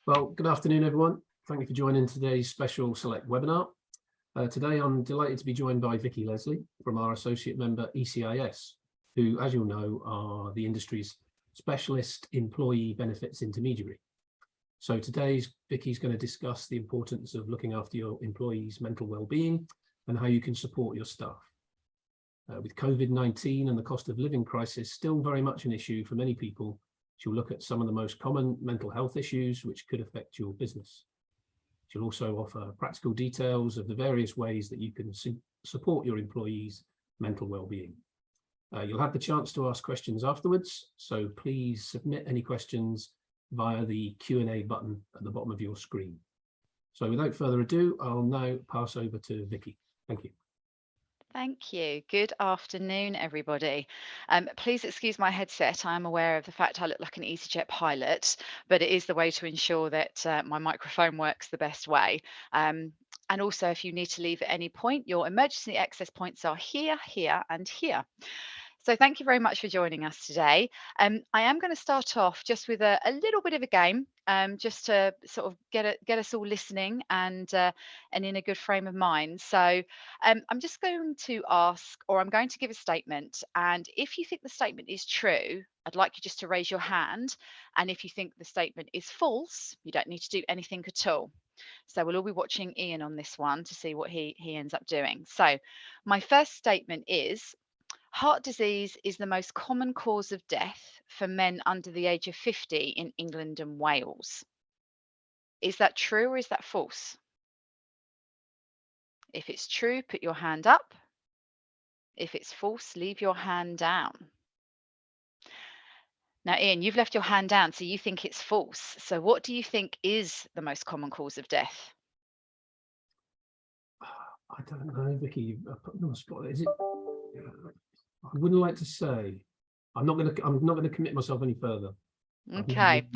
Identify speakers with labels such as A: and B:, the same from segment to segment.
A: Well, good afternoon, everyone. Thank you for joining today's special select webinar. Today, I'm delighted to be joined by Vicky Leslie from our associate member ECIS, who, as you'll know, are the industry's specialist employee benefits intermediary. So today's Vicky's going to discuss the importance of looking after your employees' mental well-being and how you can support your staff. With COVID-19 and the cost of living crisis still very much an issue for many people, she'll look at some of the most common mental health issues which could affect your business. She'll also offer practical details of the various ways that you can support your employees' mental well-being. You'll have the chance to ask questions afterwards, so please submit any questions via the Q&A button at the bottom of your screen. So without further ado, I'll now pass over to Vicky. Thank you.
B: Thank you. Good afternoon, everybody. Please excuse my headset. I am aware of the fact I look like an EasyJet pilot, but it is the way to ensure that my microphone works the best way. And also, if you need to leave at any point, your emergency access points are here, here, and here. So thank you very much for joining us today. I am going to start off just with a little bit of a game, just to sort of get us all listening and in a good frame of mind. So I'm just going to ask, or I'm going to give a statement, and if you think the statement is true, I'd like you just to raise your hand. And if you think the statement is false, you don't need to do anything at all. So we'll all be watching Ian on this one to see what he ends up doing. So my first statement is: heart disease is the most common cause of death for men under the age of 50 in England and Wales. Is that true or is that false? If it's true, put your hand up. If it's false, leave your hand down. Now, Ian, you've left your hand down, so you think it's false. So what do you think is the most common cause of death?
A: I don't know, Vicky, you've put me on the spot. Is it? I wouldn't like to say. I'm not going to commit myself any further.
B: Okay.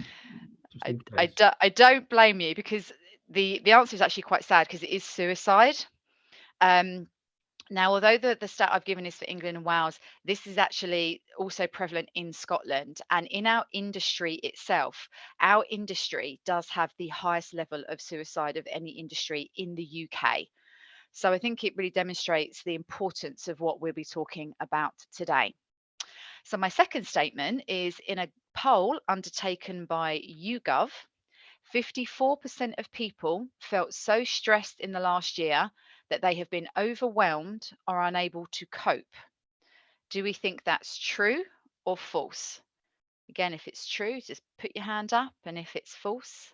A: Just in
B: I,
A: case.
B: I don't blame you, because the answer is actually quite sad, because it is suicide. Now, although the stat I've given is for England and Wales, this is actually also prevalent in Scotland, and in our industry itself. Our industry does have the highest level of suicide of any industry in the UK. So I think it really demonstrates the importance of what we'll be talking about today. So my second statement is: in a poll undertaken by YouGov, 54% of people felt so stressed in the last year that they have been overwhelmed or unable to cope. Do we think that's true or false? Again, if it's true, just put your hand up, and if it's false,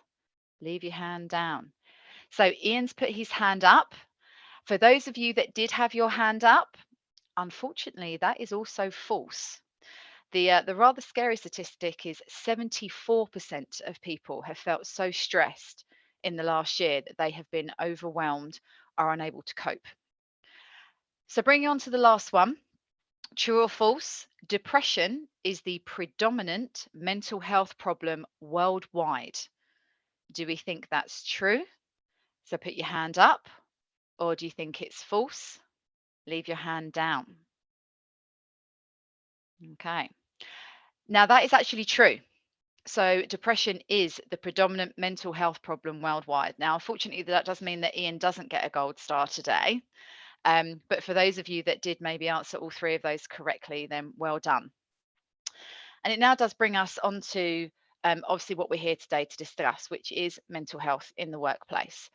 B: leave your hand down. So Ian's put his hand up. For those of you that did have your hand up, unfortunately, that is also false. The rather scary statistic is 74% of people have felt so stressed in the last year that they have been overwhelmed or unable to cope. So bringing on to the last one: true or false, depression is the predominant mental health problem worldwide. Do we think that's true? So put your hand up. Or do you think it's false? Leave your hand down. Okay. Now that is actually true. So depression is the predominant mental health problem worldwide. Now, unfortunately, that does mean that Ian doesn't get a gold star today. But for those of you that did maybe answer all three of those correctly, then well done. And it now does bring us on to obviously what we're here today to discuss, which is mental health in the workplace.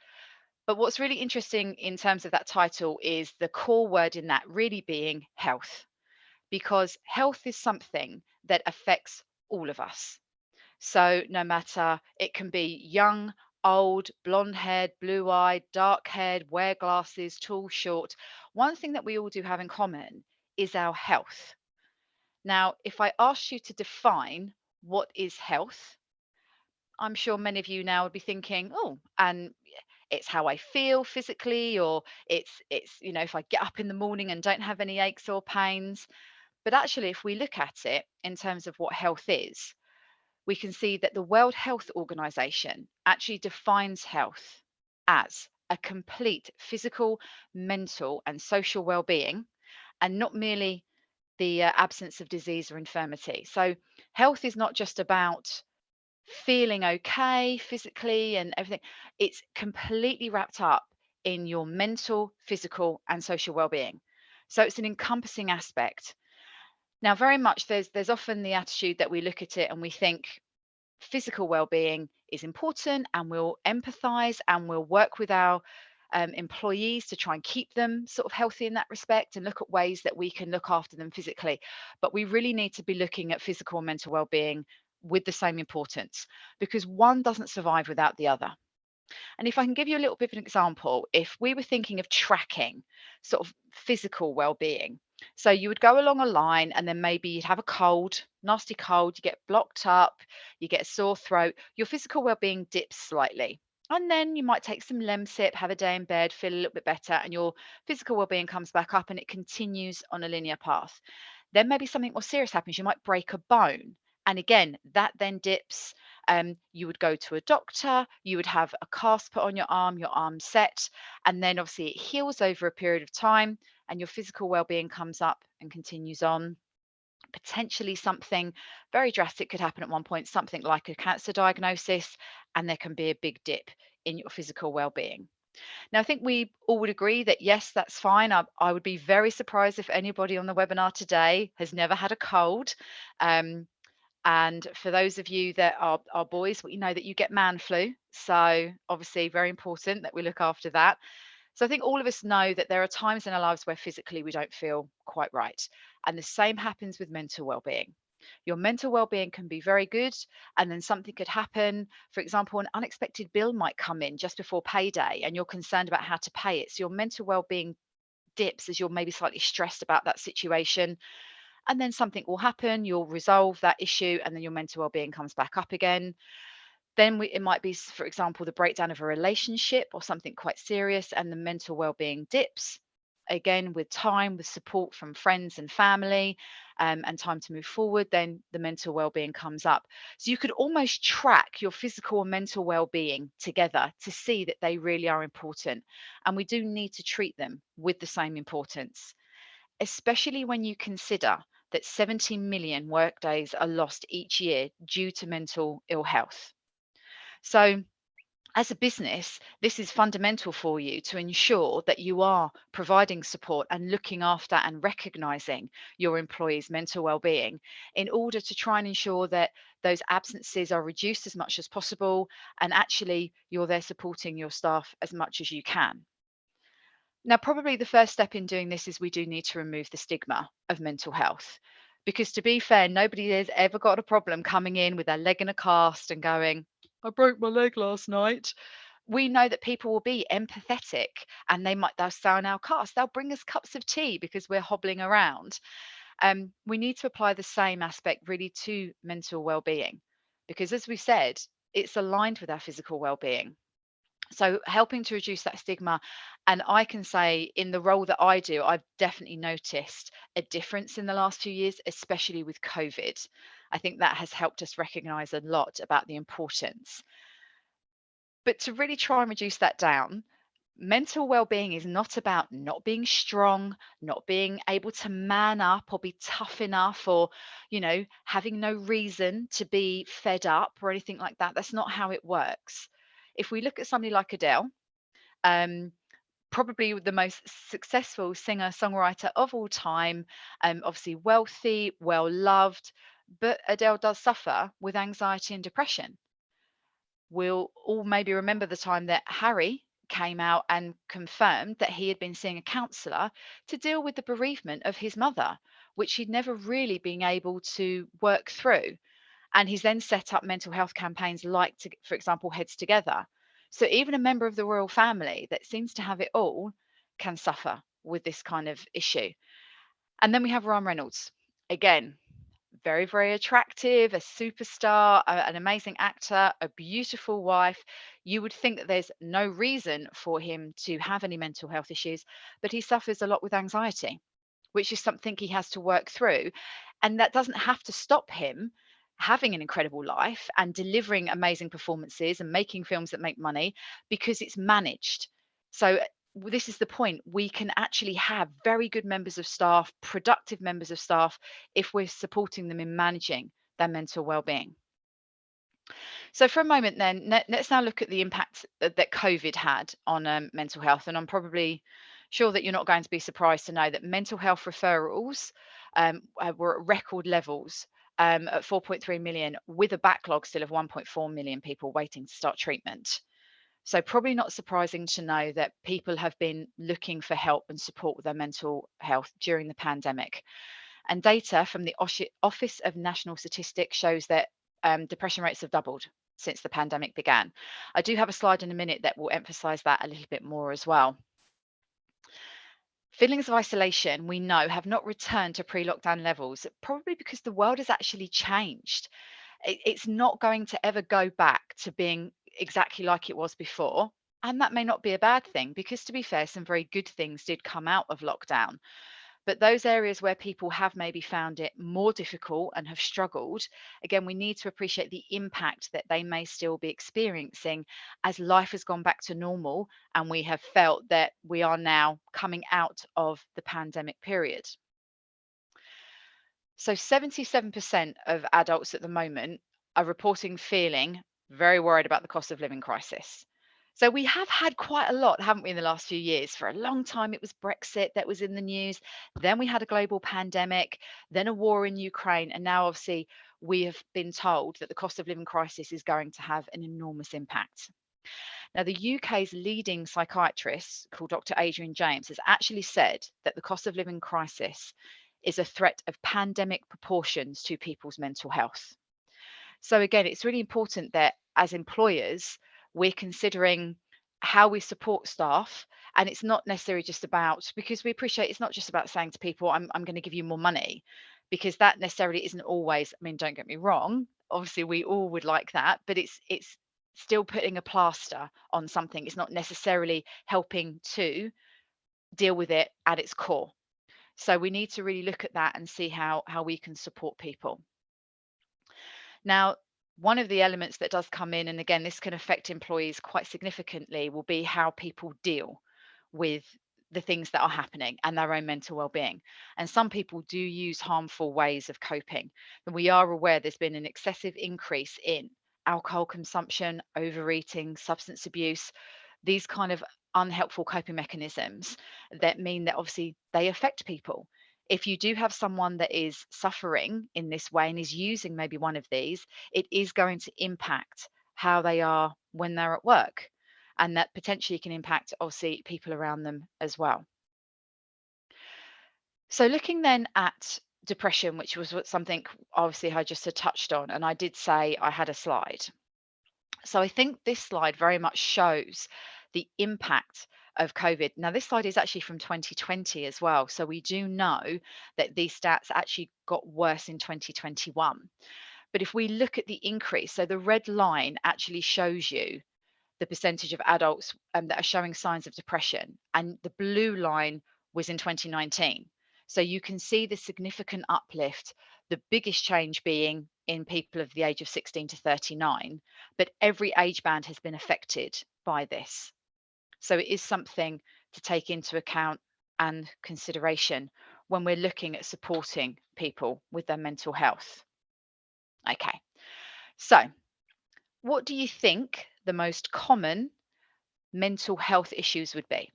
B: But what's really interesting in terms of that title is the core word in that really being health, because health is something that affects all of us. So no matter, it can be young, old, blonde haired, blue eyed, dark haired, wear glasses, tall, short. One thing that we all do have in common is our health. Now, if I asked you to define what is health, I'm sure many of you now would be thinking, oh, and it's how I feel physically, or it's if I get up in the morning and don't have any aches or pains. But actually, if we look at it in terms of what health is, we can see that the World Health Organization actually defines health as a complete physical, mental, and social well-being, and not merely the absence of disease or infirmity. So health is not just about feeling okay physically and everything. It's completely wrapped up in your mental, physical, and social well-being. So it's an encompassing aspect. Now, very much there's often the attitude that we look at it and we think physical well-being is important, and we'll empathize and we'll work with our employees to try and keep them sort of healthy in that respect and look at ways that we can look after them physically. But we really need to be looking at physical and mental well-being with the same importance, because one doesn't survive without the other. And if I can give you a little bit of an example, if we were thinking of tracking sort of physical well-being, so you would go along a line and then maybe you'd have a cold, nasty cold, you get blocked up, you get a sore throat, your physical well-being dips slightly. And then you might take some Lemsip, have a day in bed, feel a little bit better, and your physical well-being comes back up and it continues on a linear path. Then maybe something more serious happens. You might break a bone. And again, that then dips. You would go to a doctor, you would have a cast put on your arm set, and then obviously it heals over a period of time, and your physical well-being comes up and continues on. Potentially something very drastic could happen at one point, something like a cancer diagnosis, and there can be a big dip in your physical well-being. Now, I think we all would agree that yes, that's fine. I would be very surprised if anybody on the webinar today has never had a cold. Um, and for those of you that are boys, well, you know that you get man flu. So obviously very important that we look after that. So I think all of us know that there are times in our lives where physically we don't feel quite right. And the same happens with mental well-being. Your mental well-being can be very good, and then something could happen. For example, an unexpected bill might come in just before payday, and you're concerned about how to pay it. So your mental well-being dips as you're maybe slightly stressed about that situation. And then something will happen, you'll resolve that issue, and then your mental well-being comes back up again. Then it might be, for example, the breakdown of a relationship or something quite serious, and the mental well-being dips. Again, with time, with support from friends and family, and time to move forward, then the mental well-being comes up. So you could almost track your physical and mental well-being together to see that they really are important. And we do need to treat them with the same importance, especially when you consider that 70 million workdays are lost each year due to mental ill health. So, as a business, this is fundamental for you to ensure that you are providing support and looking after and recognizing your employees' mental well-being in order to try and ensure that those absences are reduced as much as possible, and actually you're there supporting your staff as much as you can. Now, probably the first step in doing this is we do need to remove the stigma of mental health. Because to be fair, nobody has ever got a problem coming in with their leg in a cast and going, I broke my leg last night. We know that people will be empathetic, and they'll sign our cast. They'll bring us cups of tea because we're hobbling around. We need to apply the same aspect really to mental well-being, because as we said, it's aligned with our physical well-being. So helping to reduce that stigma. And I can say in the role that I do, I've definitely noticed a difference in the last few years, especially with COVID. I think that has helped us recognize a lot about the importance. But to really try and reduce that down, mental well-being is not about not being strong, not being able to man up or be tough enough, or having no reason to be fed up or anything like that. That's not how it works. If we look at somebody like Adele, um, probably the most successful singer songwriter of all time, obviously wealthy, well loved, but Adele does suffer with anxiety and depression. We'll all maybe remember the time that Harry came out and confirmed that he had been seeing a counsellor to deal with the bereavement of his mother, which he'd never really been able to work through. And he's then set up mental health campaigns like, for example, Heads Together. So even a member of the royal family that seems to have it all can suffer with this kind of issue. And then we have Ryan Reynolds. Again, very, very attractive, a superstar, an amazing actor, a beautiful wife. You would think that there's no reason for him to have any mental health issues, but he suffers a lot with anxiety, which is something he has to work through. And that doesn't have to stop him having an incredible life and delivering amazing performances and making films that make money, because it's managed. So this is the point. We can actually have very good members of staff, productive members of staff, if we're supporting them in managing their mental well-being. So for a moment then, let's now look at the impact that COVID had on mental health. And I'm probably sure that you're not going to be surprised to know that mental health referrals were at record levels at 4.3 million, with a backlog still of 1.4 million people waiting to start treatment. So probably not surprising to know that people have been looking for help and support with their mental health during the pandemic. And data from the Office of National Statistics shows that depression rates have doubled since the pandemic began. I do have a slide in a minute that will emphasize that a little bit more as well. Feelings of isolation, we know, have not returned to pre lockdown levels, probably because the world has actually changed. It's not going to ever go back to being exactly like it was before. And that may not be a bad thing, because to be fair, some very good things did come out of lockdown. But those areas where people have maybe found it more difficult and have struggled, again, we need to appreciate the impact that they may still be experiencing as life has gone back to normal and we have felt that we are now coming out of the pandemic period. So 77% of adults at the moment are reporting feeling very worried about the cost of living crisis. So we have had quite a lot, haven't we, in the last few years? For a long time, it was Brexit that was in the news. Then we had a global pandemic, then a war in Ukraine. And now, obviously, we have been told that the cost of living crisis is going to have an enormous impact. Now, the UK's leading psychiatrist, called Dr. Adrian James, has actually said that the cost of living crisis is a threat of pandemic proportions to people's mental health. So again, it's really important that as employers, we're considering how we support staff. And it's not necessarily just about, because we appreciate it's not just about saying to people, I'm going to give you more money, because that necessarily isn't always, I mean, don't get me wrong. Obviously, we all would like that, but it's still putting a plaster on something. It's not necessarily helping to deal with it at its core. So we need to really look at that and see how we can support people. Now, one of the elements that does come in, and again, this can affect employees quite significantly, will be how people deal with the things that are happening and their own mental well-being. And some people do use harmful ways of coping. And we are aware there's been an excessive increase in alcohol consumption, overeating, substance abuse, these kind of unhelpful coping mechanisms that mean that obviously they affect people. If you do have someone that is suffering in this way and is using maybe one of these, it is going to impact how they are when they're at work. And that potentially can impact, obviously, people around them as well. So, looking then at depression, which was something obviously I just had touched on, and I did say I had a slide. So I think this slide very much shows the impact of COVID. Now, this slide is actually from 2020 as well. So we do know that these stats actually got worse in 2021. But if we look at the increase, so the red line actually shows you the percentage of adults that are showing signs of depression, and the blue line was in 2019. So you can see the significant uplift, the biggest change being in people of the age of 16 to 39, but every age band has been affected by this. So it is something to take into account and consideration when we're looking at supporting people with their mental health. Okay, so what do you think the most common mental health issues would be?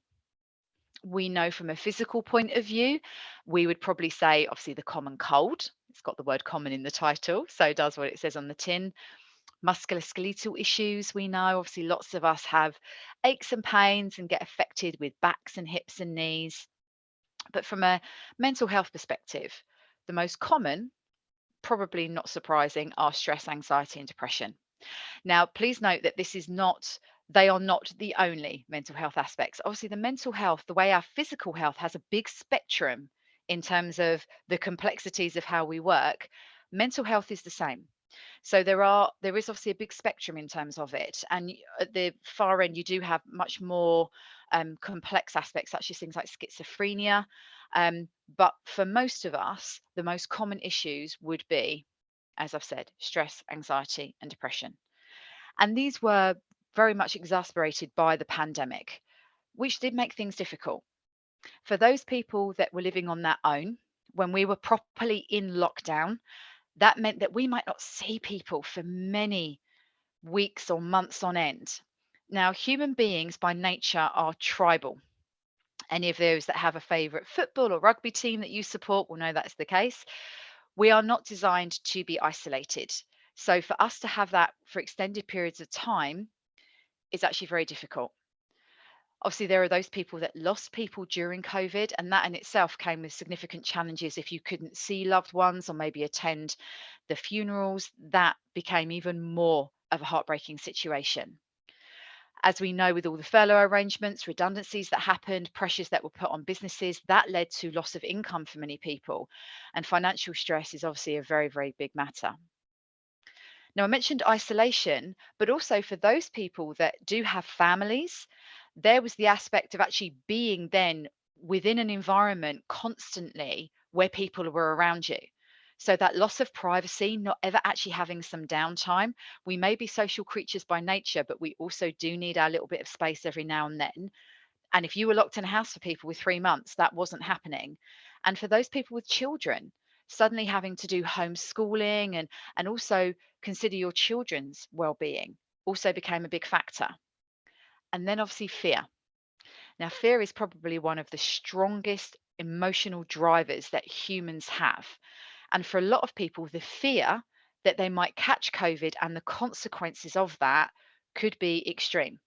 B: We know from a physical point of view, we would probably say, obviously, the common cold. It's got the word common in the title, so it does what it says on the tin. Musculoskeletal issues, we know, obviously, lots of us have aches and pains and get affected with backs and hips and knees. But from a mental health perspective, the most common, probably not surprising, are stress, anxiety, and depression. Now, please note that they are not the only mental health aspects. Obviously, the mental health, the way our physical health has a big spectrum in terms of the complexities of how we work, mental health is the same. So there is obviously a big spectrum in terms of it. And at the far end, you do have much more complex aspects, such as things like schizophrenia. But for most of us, the most common issues would be, as I've said, stress, anxiety, and depression. And these were very much exacerbated by the pandemic, which did make things difficult. For those people that were living on their own, when we were properly in lockdown, that meant that we might not see people for many, weeks or months on end. Now, human beings by nature are tribal. Any of those that have a favourite football or rugby team that you support will know that's the case. We are not designed to be isolated. So, for us to have that for extended periods of time is actually very difficult. Obviously, there are those people that lost people during COVID, and that in itself came with significant challenges. If you couldn't see loved ones or maybe attend the funerals, that became even more of a heartbreaking situation. As we know, with all the furlough arrangements, redundancies that happened, pressures that were put on businesses, that led to loss of income for many people. And financial stress is obviously a very, very big matter. Now, I mentioned isolation, but also for those people that do have families, there was the aspect of actually being then within an environment constantly where people were around you. So that loss of privacy, not ever actually having some downtime. We may be social creatures by nature, but we also do need our little bit of space every now and then. And if you were locked in a house for people with 3 months, that wasn't happening. And for those people with children, suddenly having to do homeschooling and also consider your children's well-being also became a big factor. And then obviously fear. Now, fear is probably one of the strongest emotional drivers that humans have. And for a lot of people, the fear that they might catch COVID and the consequences of that could be extreme.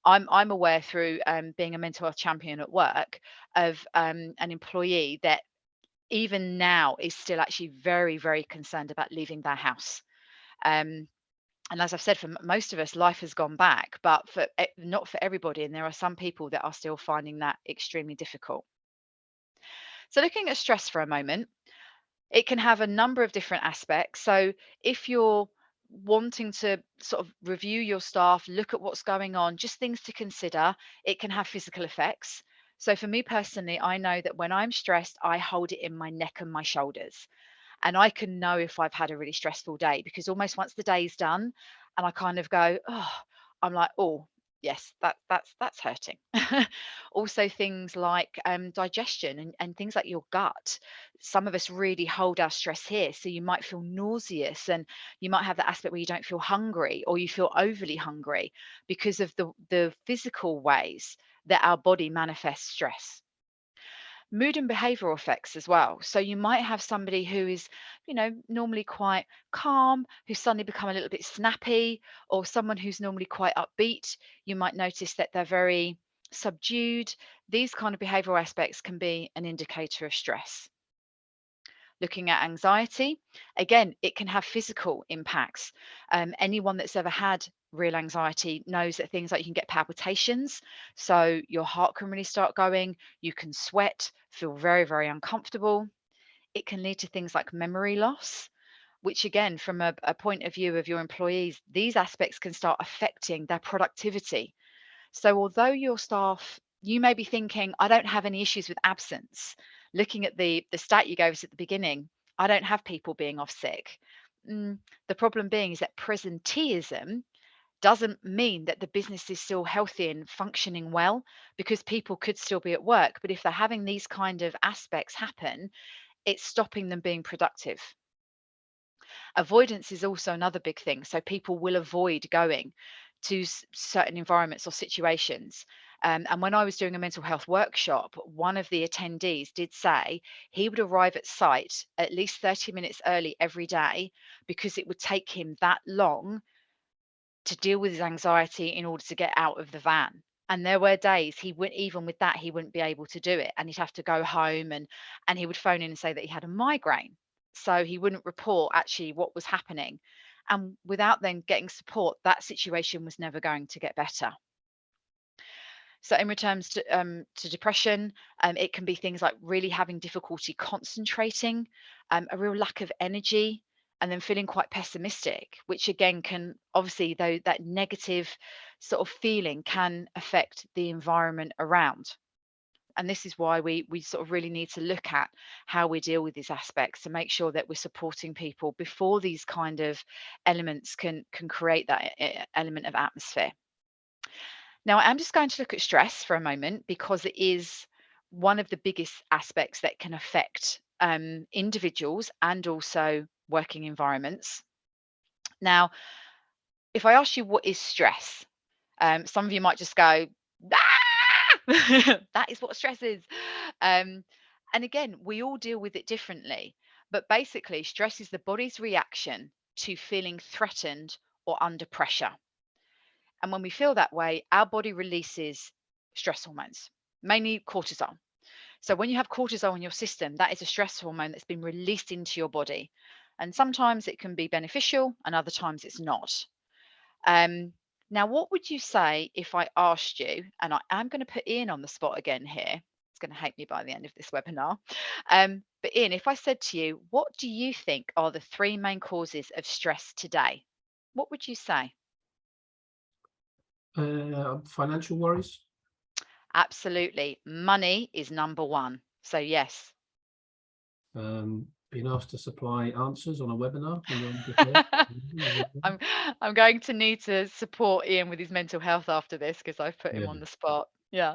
B: I'm aware through being a mental health champion at work of an employee that even now is still actually very, very concerned about leaving their house. Um, and as I've said, for most of us, life has gone back, but not for everybody. And there are some people that are still finding that extremely difficult. So, looking at stress for a moment, it can have a number of different aspects. So if you're wanting to sort of review your staff, look at what's going on, just things to consider, it can have physical effects. So for me personally, I know that when I'm stressed, I hold it in my neck and my shoulders. And I can know if I've had a really stressful day because almost once the day is done and I kind of go, oh, I'm like, oh, yes, that's hurting. Also, things like digestion and things like your gut. Some of us really hold our stress here. So you might feel nauseous and you might have that aspect where you don't feel hungry or you feel overly hungry because of the physical ways that our body manifests stress. Mood and behavioral effects as well. So you might have somebody who is, normally quite calm, who's suddenly become a little bit snappy, or someone who's normally quite upbeat. You might notice that they're very subdued. These kind of behavioral aspects can be an indicator of stress. Looking at anxiety, again, it can have physical impacts. Anyone that's ever had real anxiety knows that things like you can get palpitations, so your heart can really start going, you can sweat, feel very, very uncomfortable. It can lead to things like memory loss, which again, from a point of view of your employees, these aspects can start affecting their productivity. So although your staff, you may be thinking, I don't have any issues with absence. Looking at the stat you gave us at the beginning, I don't have people being off sick. The problem being is that presenteeism doesn't mean that the business is still healthy and functioning well because people could still be at work. But if they're having these kind of aspects happen, it's stopping them being productive. Avoidance is also another big thing. So people will avoid going to certain environments or situations. And when I was doing a mental health workshop, one of the attendees did say he would arrive at site at least 30 minutes early every day because it would take him that long to deal with his anxiety in order to get out of the van. And there were days he would, even with that, he wouldn't be able to do it. And he'd have to go home and he would phone in and say that he had a migraine. So he wouldn't report actually what was happening. And without then getting support, that situation was never going to get better. So in returns to depression, it can be things like really having difficulty concentrating, a real lack of energy, and then feeling quite pessimistic, which again can obviously, though that negative sort of feeling can affect the environment around. And this is why we sort of really need to look at how we deal with these aspects to make sure that we're supporting people before these kind of elements can create that element of atmosphere. Now, I'm just going to look at stress for a moment because it is one of the biggest aspects that can affect individuals and also working environments. Now, If I ask you what is stress, some of you might just go, "Ah!" That is what stress is. Um, and again, we all deal with it differently. But basically, stress is the body's reaction to feeling threatened or under pressure. And when we feel that way, our body releases stress hormones, mainly cortisol. So when you have cortisol in your system, that is a stress hormone that's been released into your body. And sometimes it can be beneficial and other times it's not. Um, Now, what would you say if I asked you, and I am going to put Ian on the spot again here. It's going to hate me by the end of this webinar. But Ian, if I said to you, what do you think are the three main causes of stress today? What would you say?
A: Financial worries.
B: Absolutely. Money is number one. So yes.
A: Being asked to supply answers on a webinar when you're unprepared.
B: I'm I'm going to need to support Ian with his mental health after this because I've put him
A: Yeah.
B: on the spot. Yeah.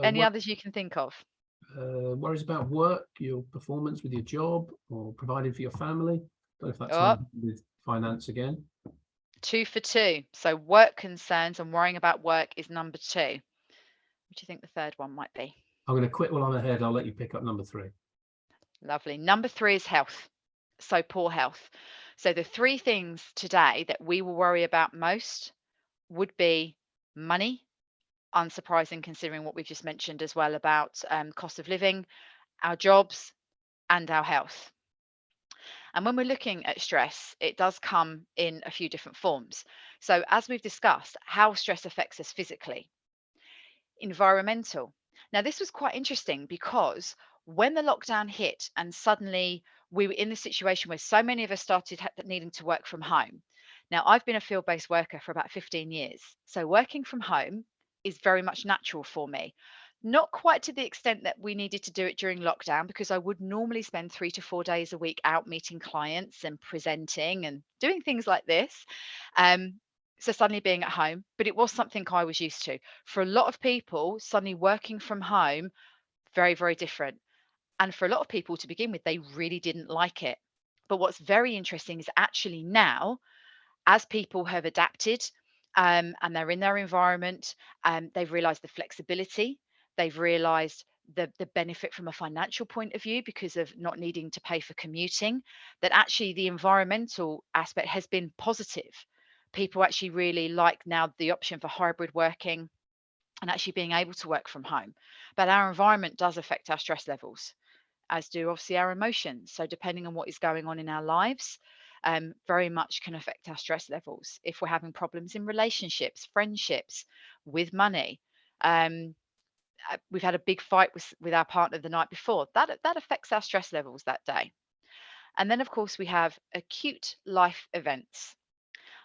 B: Any
A: What
B: others you can think of?
A: worries about work, your performance with your job, or providing for your family? Don't know if that
B: Oh,
A: ties in with finance again.
B: 2 for 2. So work concerns and worrying about work is number 2. What do you think the third one might be?
A: I'm going to quit while I'm ahead. I'll let you pick up number 3.
B: Lovely. Number 3 is health. So poor health. So the three things today that we will worry about most would be money, unsurprising considering what we've just mentioned as well about cost of living, our jobs, and our health. And when we're looking at stress, it does come in a few different forms. So, as we've discussed, how stress affects us physically, environmental. Now, this was quite interesting because when the lockdown hit and suddenly we were in the situation where so many of us started needing to work from home. Now, I've been a field based worker for about 15 years. So, working from home is very much natural for me. Not quite to the extent that we needed to do it during lockdown, because I would normally spend 3 to 4 days a week out meeting clients and presenting and doing things like this. Um, so suddenly being at home, but it was something I was used to. For a lot of people, suddenly working from home, very, very different. And for a lot of people to begin with, they really didn't like it. But what's very interesting is actually now, as people have adapted and they're in their environment, they've realized the flexibility, they've realized the benefit from a financial point of view because of not needing to pay for commuting, that actually the environmental aspect has been positive. People actually really like now the option for hybrid working and actually being able to work from home. But our environment does affect our stress levels, as do obviously our emotions. So, depending on what is going on in our lives, very much can affect our stress levels. If we're having problems in relationships, friendships, with money, um, we've had a big fight with our partner the night before, that affects our stress levels that day. And then, of course, we have acute life events.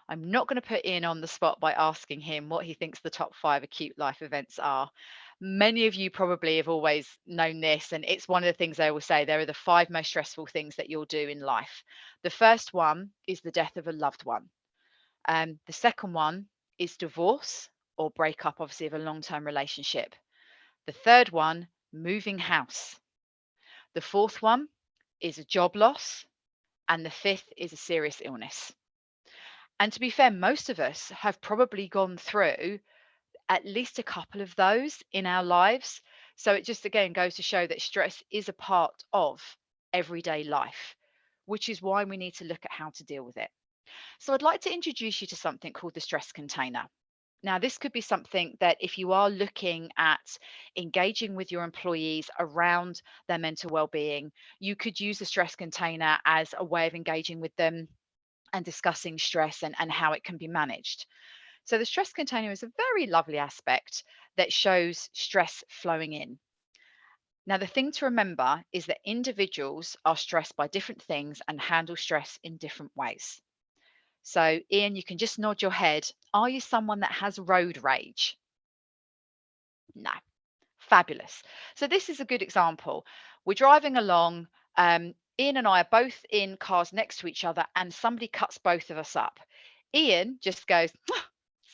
B: I'm not going to put Ian on the spot by asking him what he thinks the top 5 acute life events are. Many of you probably have always known this, and it's one of the things I always say there are the 5 most stressful things that you'll do in life. The first one is the death of a loved one. The second one is divorce or breakup, obviously, of a long term relationship. The third one, moving house. The fourth one is a job loss. And the fifth is a serious illness. And to be fair, most of us have probably gone through at least a couple of those in our lives. So it just again goes to show that stress is a part of everyday life, which is why we need to look at how to deal with it. So I'd like to introduce you to something called the stress container. Now, this could be something that if you are looking at engaging with your employees around their mental well-being, you could use the stress container as a way of engaging with them and discussing stress and how it can be managed. So the stress container is a very lovely aspect that shows stress flowing in. Now, the thing to remember is that individuals are stressed by different things and handle stress in different ways. So, Ian, you can just nod your head. Are you someone that has road rage? No. Fabulous. So, this is a good example. We're driving along. Ian and I are both in cars next to each other, and somebody cuts both of us up. Ian just goes,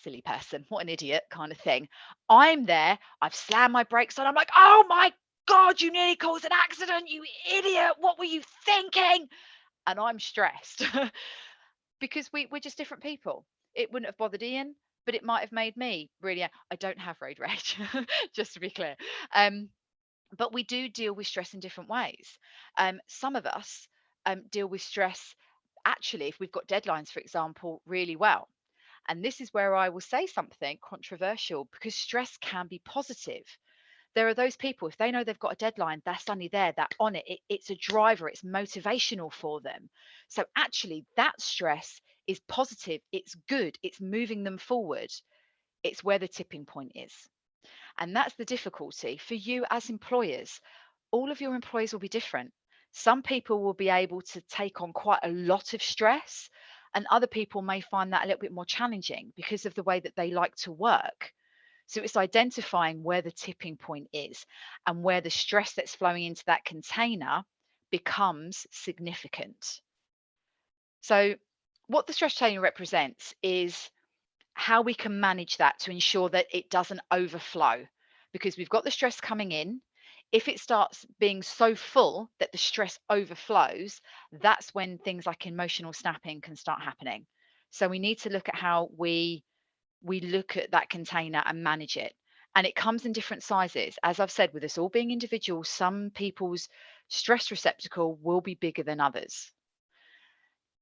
B: silly person, what an idiot kind of thing. I'm there, I've slammed my brakes on. I'm like, oh my God, you nearly caused an accident, you idiot. What were you thinking? And I'm stressed. because we're just different people. It wouldn't have bothered Ian, but it might have made me really. I don't have road rage, just to be clear. Um, but we do deal with stress in different ways. Some of us deal with stress actually, if we've got deadlines, for example, really well. And this is where I will say something controversial because stress can be positive. There are those people, if they know they've got a deadline, they're suddenly there, they're on it. It's a driver, it's motivational for them. So actually, that stress is positive, it's good, it's moving them forward. It's where the tipping point is. And that's the difficulty for you as employers. All of your employees will be different. Some people will be able to take on quite a lot of stress, and other people may find that a little bit more challenging because of the way that they like to work. So it's identifying where the tipping point is and where the stress that's flowing into that container becomes significant. So, what the stress container represents is how we can manage that to ensure that it doesn't overflow because we've got the stress coming in. If it starts being so full that the stress overflows, that's when things like emotional snapping can start happening. So we need to look at how we look at that container and manage it. And it comes in different sizes. As I've said, with us all being individuals, some people's stress receptacle will be bigger than others.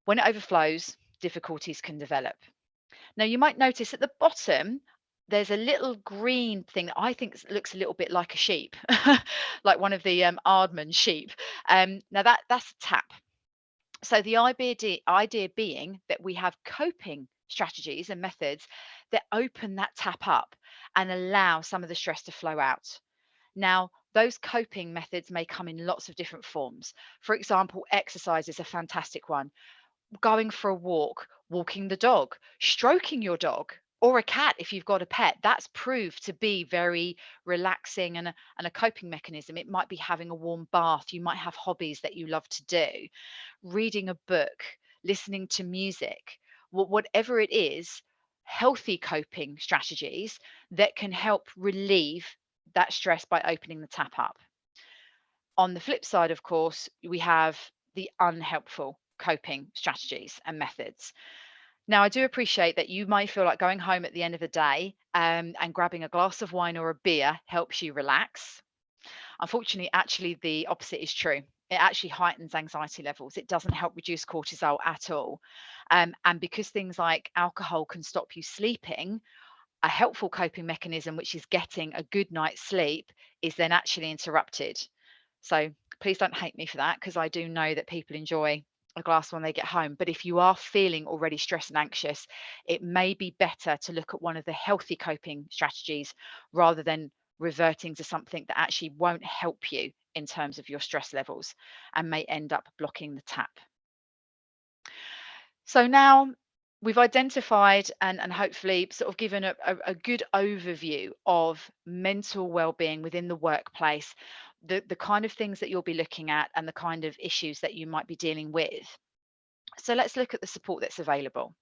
B: When it overflows, difficulties can develop. Now, you might notice at the bottom, there's a little green thing that I think looks a little bit like a sheep, like one of the Aardman sheep. Now, that's a tap. So the idea being that we have coping strategies and methods that open that tap up and allow some of the stress to flow out. Now, those coping methods may come in lots of different forms. For example, exercise is a fantastic one. Going for a walk, walking the dog, stroking your dog or a cat if you've got a pet. That's proved to be very relaxing and a coping mechanism. It might be having a warm bath. You might have hobbies that you love to do, reading a book, listening to music, whatever it is, healthy coping strategies that can help relieve that stress by opening the tap up. On the flip side, of course, we have the unhelpful coping strategies and methods. Now, I do appreciate that you might feel like going home at the end of the day and grabbing a glass of wine or a beer helps you relax. Unfortunately, actually, the opposite is true. It actually heightens anxiety levels. It doesn't help reduce cortisol at all. And because things like alcohol can stop you sleeping, a helpful coping mechanism, which is getting a good night's sleep, is then actually interrupted. So please don't hate me for that because I do know that people enjoy a glass when they get home. But if you are feeling already stressed and anxious, it may be better to look at one of the healthy coping strategies rather than reverting to something that actually won't help you in terms of your stress levels and may end up blocking the tap. So now we've identified and hopefully sort of given a good overview of mental well-being within the workplace, the kind of things that you'll be looking at and the kind of issues that you might be dealing with. So let's look at the support that's available.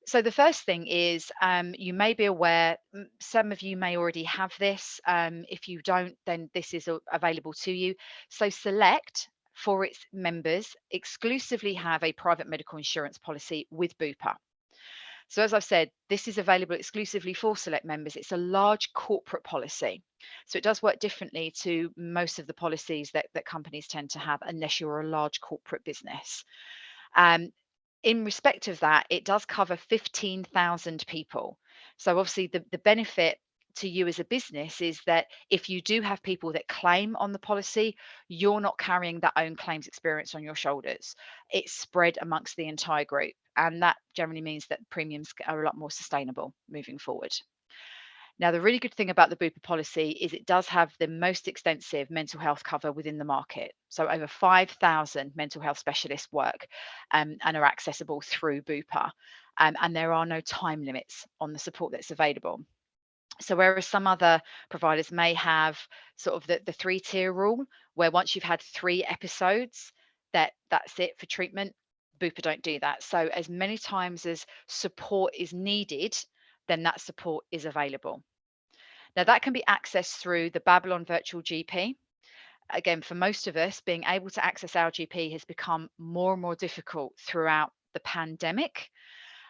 B: So the first thing is you may be aware, some of you may already have this. If you don't, then this is available to you. So Select, for its members, exclusively have a private medical insurance policy with Bupa. So as I've said, this is available exclusively for Select members. It's a large corporate policy. So it does work differently to most of the policies that companies tend to have unless you're a large corporate business. In respect of that, it does cover 15,000 people. So obviously the benefit to you as a business is that if you do have people that claim on the policy, you're not carrying that own claims experience on your shoulders. It's spread amongst the entire group. And that generally means that premiums are a lot more sustainable moving forward. Now, the really good thing about the Bupa policy is it does have the most extensive mental health cover within the market. So over 5,000 mental health specialists work and are accessible through Bupa. And there are no time limits on the support that's available. So whereas some other providers may have sort of the three-tier rule, where once you've had 3 episodes, that's it for treatment, Bupa don't do that. So as many times as support is needed, then that support is available. Now that can be accessed through the Babylon Virtual GP. Again, for most of us, being able to access our GP has become more and more difficult throughout the pandemic.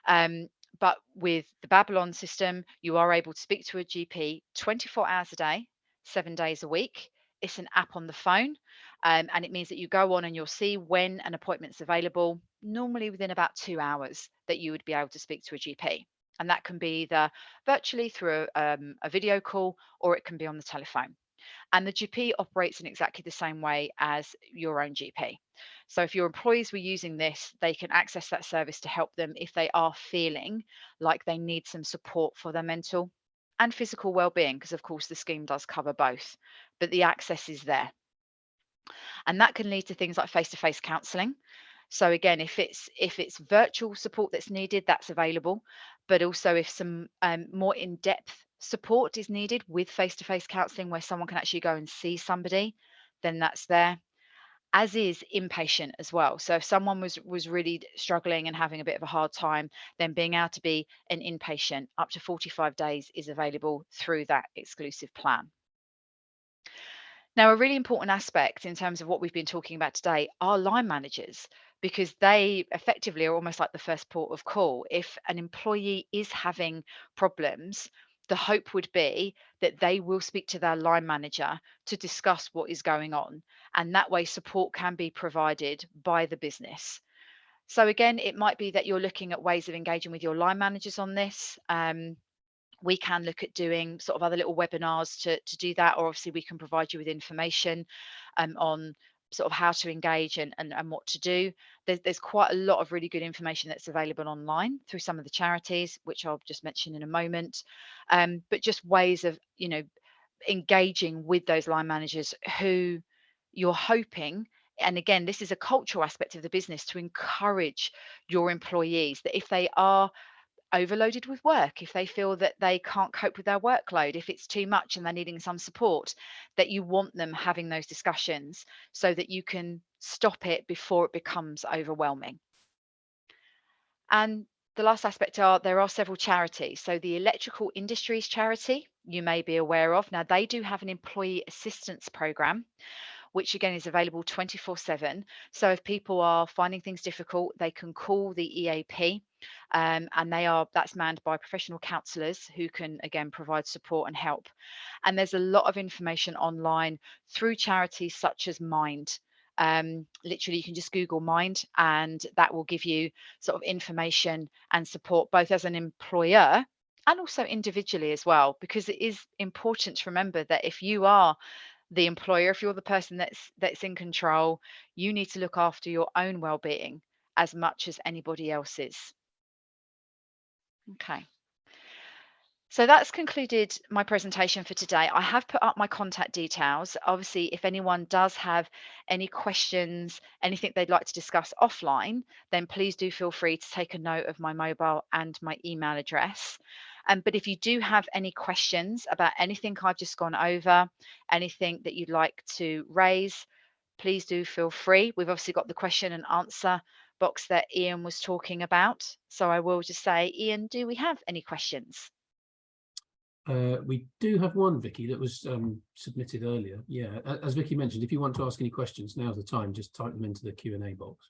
B: Um, but with the Babylon system, you are able to speak to a GP 24 hours a day, 7 days a week. It's an app on the phone, and it means that you go on and you'll see when an appointment's available, normally within about 2 hours that you would be able to speak to a GP. And that can be either virtually through a video call, or it can be on the telephone. And the GP operates in exactly the same way as your own GP. So if your employees were using this, they can access that service to help them if they are feeling like they need some support for their mental and physical well-being, because of course the scheme does cover both, but the access is there. And that can lead to things like face-to-face counselling. So again, if it's virtual support that's needed, that's available. But also if some more in-depth support is needed with face-to-face counselling, where someone can actually go and see somebody, then that's there. As is inpatient as well. So if someone was really struggling and having a bit of a hard time, then being able to be an inpatient up to 45 days is available through that exclusive plan. Now, a really important aspect in terms of what we've been talking about today are line managers, because they effectively are almost like the first port of call. If an employee is having problems, the hope would be that they will speak to their line manager to discuss what is going on. And that way, support can be provided by the business. So, again, it might be that you're looking at ways of engaging with your line managers on this. We can look at doing sort of other little webinars to do that, or obviously we can provide you with information on sort of how to engage and what to do. There's quite a lot of really good information that's available online through some of the charities, which I'll just mention in a moment. But just ways of, engaging with those line managers who you're hoping, and again, this is a cultural aspect of the business, to encourage your employees that if they are overloaded with work, if they feel that they can't cope with their workload, if it's too much and they're needing some support, that you want them having those discussions so that you can stop it before it becomes overwhelming. And the last aspect are there are several charities. So the Electrical Industries Charity, you may be aware of. Now, they do have an employee assistance program, which again is available 24/7. So if people are finding things difficult, they can call the EAP, and that's manned by professional counsellors who can again provide support and help. And there's a lot of information online through charities such as Mind. Literally, you can just Google Mind, and that will give you sort of information and support both as an employer and also individually as well, because it is important to remember that if you are the employer, if you're the person that's in control, you need to look after your own well-being as much as anybody else's. Okay. So that's concluded my presentation for today. I have put up my contact details. Obviously, if anyone does have any questions, anything they'd like to discuss offline, then please do feel free to take a note of my mobile and my email address. But if you do have any questions about anything I've just gone over, anything that you'd like to raise, please do feel free. We've obviously got the question and answer box that Ian was talking about. So I will just say, Ian, do we have any questions?
A: We do have one, Vicky, that was submitted earlier. Yeah, as Vicky mentioned, if you want to ask any questions, now's the time. Just type them into the Q&A box.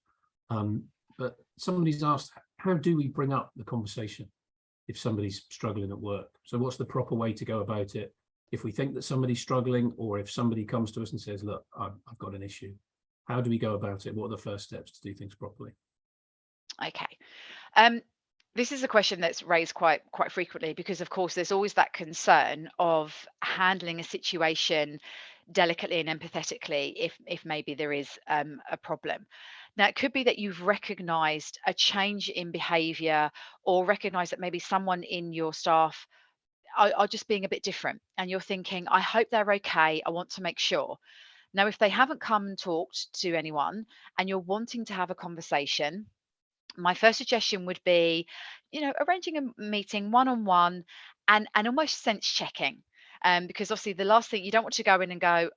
A: But somebody's asked, how do we bring up the conversation if somebody's struggling at work? So what's the proper way to go about it if we think that somebody's struggling, or if somebody comes to us and says, look, I've got an issue? How do we go about it? What are the first steps to do things properly?
B: Okay. This is a question that's raised quite frequently, because of course there's always that concern of handling a situation delicately and empathetically if maybe there is a problem. Now, it could be that you've recognized a change in behavior, or recognize that maybe someone in your staff are just being a bit different, and you're thinking, I hope they're okay, I want to make sure. Now, if they haven't come and talked to anyone and you're wanting to have a conversation, my first suggestion would be, arranging a meeting one-on-one, and almost sense checking. Because obviously the last thing, you don't want to go in and go,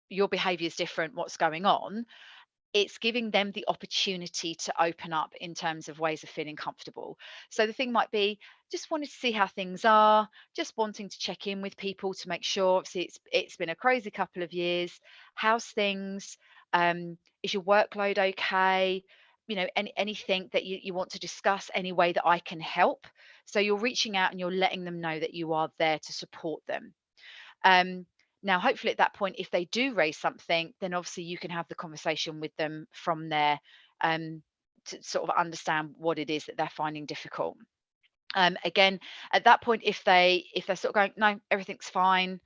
B: your behavior is different, what's going on? It's giving them the opportunity to open up in terms of ways of feeling comfortable. So the thing might be, just wanted to see how things are, just wanting to check in with people to make sure. Obviously, it's been a crazy couple of years. How's things? Is your workload okay? anything that you want to discuss, any way that I can help. So you're reaching out and you're letting them know that you are there to support them. Um, Now, hopefully at that point, if they do raise something, then obviously you can have the conversation with them from there, um, to sort of understand what it is that they're finding difficult. Again, at that point, if they're sort of going, no, everything's fine,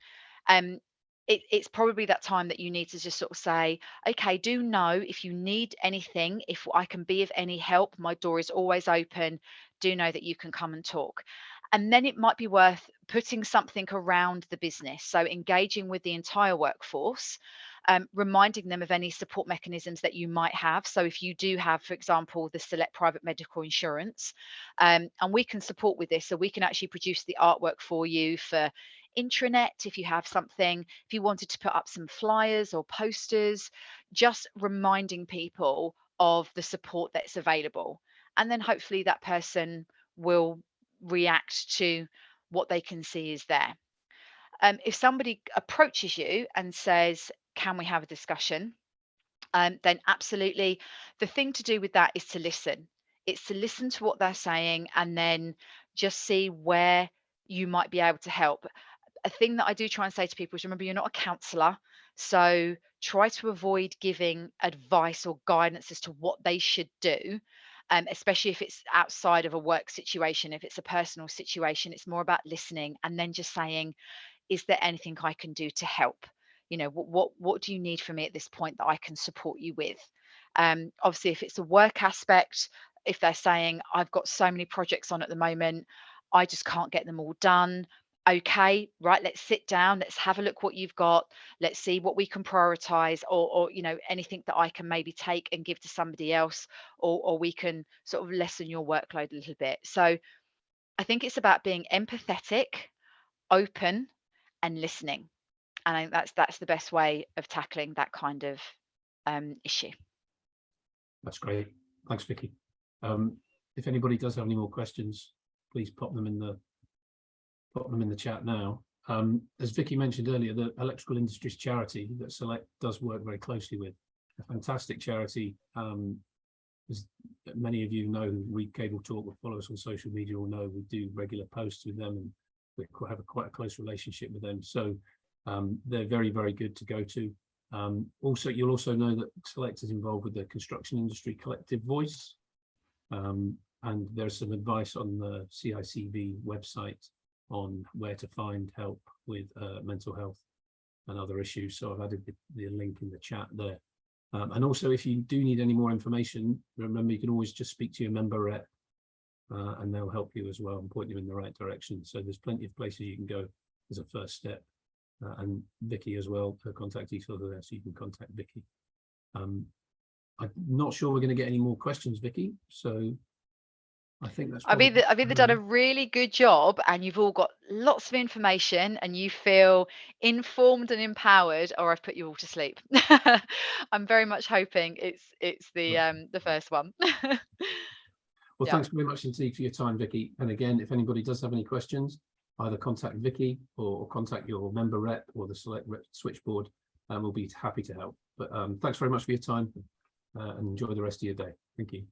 B: um, it's probably that time that you need to just sort of say, okay, do know if you need anything, if I can be of any help, my door is always open. Do know that you can come and talk. And then it might be worth putting something around the business. So engaging with the entire workforce, reminding them of any support mechanisms that you might have. So if you do have, for example, the select private medical insurance, and we can support with this. So we can actually produce the artwork for you for intranet if you have something, if you wanted to put up some flyers or posters, just reminding people of the support that's available. And then hopefully that person will react to what they can see is there. If somebody approaches you and says, can we have a discussion? Then absolutely. The thing to do with that is to listen. It's to listen to what they're saying and then just see where you might be able to help. A thing that I do try and say to people is, remember, you're not a counselor. So try to avoid giving advice or guidance as to what they should do. Especially if it's outside of a work situation, if it's a personal situation, it's more about listening and then just saying, is there anything I can do to help? What do you need from me at this point that I can support you with? Obviously, if it's a work aspect, if they're saying, I've got so many projects on at the moment, I just can't get them all done. Okay, right, let's sit down, let's have a look what you've got, let's see what we can prioritize, or anything that I can maybe take and give to somebody else, or we can sort of lessen your workload a little bit. So I think it's about being empathetic, open, and listening. And I think that's the best way of tackling that kind of issue.
A: That's great. Thanks, Vicky. If anybody does have any more questions, please pop them in the chat now. As Vicky mentioned earlier, the Electrical Industries Charity that Select does work very closely with, a fantastic charity. As many of you know who read Cable Talk or follow us on social media will know, we do regular posts with them and we have quite a close relationship with them. So they're very, very good to go to. Also, you'll also know that Select is involved with the Construction Industry Collective Voice. And there's some advice on the CICV website on where to find help with mental health and other issues. So I've added the link in the chat there. And also, if you do need any more information, remember you can always just speak to your member rep and they'll help you as well and point you in the right direction. So there's plenty of places you can go as a first step. And Vicky as well, her contact details are there, so you can contact Vicky. I'm not sure we're going to get any more questions, Vicky. So I think that's
B: I've either done a really good job and you've all got lots of information and you feel informed and empowered, or I've put you all to sleep. I'm very much hoping it's the first one.
A: Well,
B: Yeah.
A: thanks very much indeed for your time, Vicky. And again, if anybody does have any questions, either contact Vicky or contact your member rep or the Select rep switchboard, and we'll be happy to help. But thanks very much for your time and enjoy the rest of your day. Thank you.